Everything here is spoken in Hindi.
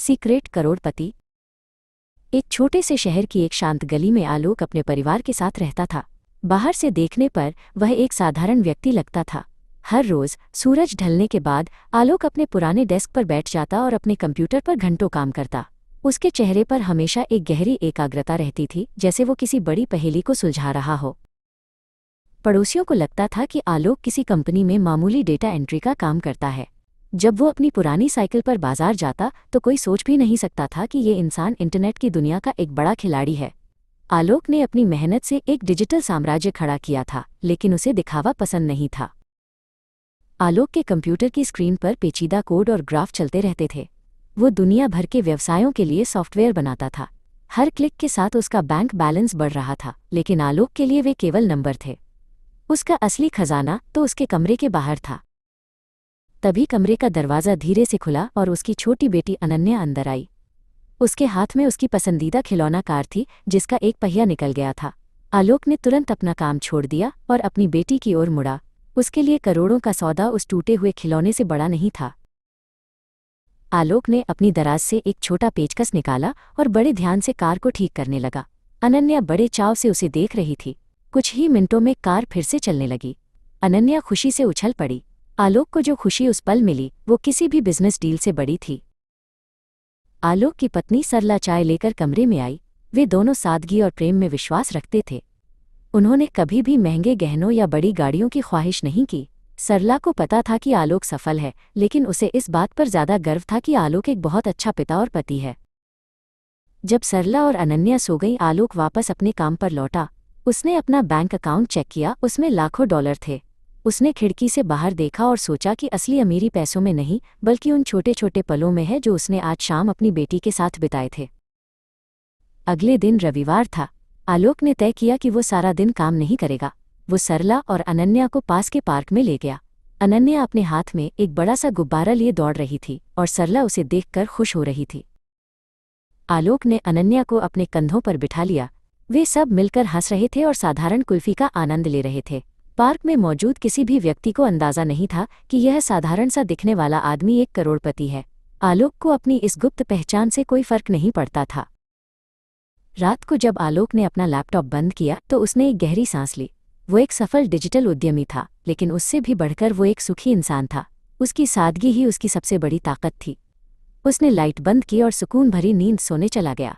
सीक्रेट करोड़पति। एक छोटे से शहर की एक शांत गली में आलोक अपने परिवार के साथ रहता था। बाहर से देखने पर वह एक साधारण व्यक्ति लगता था। हर रोज सूरज ढलने के बाद आलोक अपने पुराने डेस्क पर बैठ जाता और अपने कंप्यूटर पर घंटों काम करता। उसके चेहरे पर हमेशा एक गहरी एकाग्रता रहती थी, जैसे वो किसी बड़ी पहेली को सुलझा रहा हो। पड़ोसियों को लगता था कि आलोक किसी कंपनी में मामूली डेटा एंट्री का काम करता है। जब वो अपनी पुरानी साइकिल पर बाजार जाता तो कोई सोच भी नहीं सकता था कि ये इंसान इंटरनेट की दुनिया का एक बड़ा खिलाड़ी है। आलोक ने अपनी मेहनत से एक डिजिटल साम्राज्य खड़ा किया था, लेकिन उसे दिखावा पसंद नहीं था। आलोक के कंप्यूटर की स्क्रीन पर पेचीदा कोड और ग्राफ चलते रहते थे। वो दुनिया भर के व्यवसायों के लिए सॉफ्टवेयर बनाता था। हर क्लिक के साथ उसका बैंक बैलेंस बढ़ रहा था, लेकिन आलोक के लिए वे केवल नंबर थे। उसका असली खजाना तो उसके कमरे के बाहर था। तभी कमरे का दरवाज़ा धीरे से खुला और उसकी छोटी बेटी अनन्या अंदर आई। उसके हाथ में उसकी पसंदीदा खिलौना कार थी, जिसका एक पहिया निकल गया था। आलोक ने तुरंत अपना काम छोड़ दिया और अपनी बेटी की ओर मुड़ा। उसके लिए करोड़ों का सौदा उस टूटे हुए खिलौने से बड़ा नहीं था। आलोक ने अपनी दराज से एक छोटा पेचकस निकाला और बड़े ध्यान से कार को ठीक करने लगा। अनन्या बड़े चाव से उसे देख रही थी। कुछ ही मिनटों में कार फिर से चलने लगी। अनन्या खुशी से उछल पड़ी। आलोक को जो खुशी उस पल मिली, वो किसी भी बिजनेस डील से बड़ी थी। आलोक की पत्नी सरला चाय लेकर कमरे में आई। वे दोनों सादगी और प्रेम में विश्वास रखते थे। उन्होंने कभी भी महंगे गहनों या बड़ी गाड़ियों की ख्वाहिश नहीं की। सरला को पता था कि आलोक सफल है, लेकिन उसे इस बात पर ज्यादा गर्व था कि आलोक एक बहुत अच्छा पिता और पति है। जब सरला और अनन्या सो गई, आलोक वापस अपने काम पर लौटा। उसने अपना बैंक अकाउंट चेक किया। उसमें लाखों डॉलर थे। उसने खिड़की से बाहर देखा और सोचा कि असली अमीरी पैसों में नहीं, बल्कि उन छोटे छोटे पलों में है जो उसने आज शाम अपनी बेटी के साथ बिताए थे। अगले दिन रविवार था। आलोक ने तय किया कि वो सारा दिन काम नहीं करेगा। वो सरला और अनन्या को पास के पार्क में ले गया। अनन्या अपने हाथ में एक बड़ा सा गुब्बारा लिए दौड़ रही थी और सरला उसे देखकर खुश हो रही थी। आलोक ने अनन्या को अपने कंधों पर बिठा लिया। वे सब मिलकर हंस रहे थे और साधारण कुल्फी का आनंद ले रहे थे। पार्क में मौजूद किसी भी व्यक्ति को अंदाजा नहीं था कि यह साधारण सा दिखने वाला आदमी एक करोड़पति है। आलोक को अपनी इस गुप्त पहचान से कोई फर्क नहीं पड़ता था। रात को जब आलोक ने अपना लैपटॉप बंद किया तो उसने एक गहरी सांस ली। वो एक सफल डिजिटल उद्यमी था, लेकिन उससे भी बढ़कर वो एक सुखी इंसान था। उसकी सादगी ही उसकी सबसे बड़ी ताकत थी। उसने लाइट बंद की और सुकून भरी नींद सोने चला गया।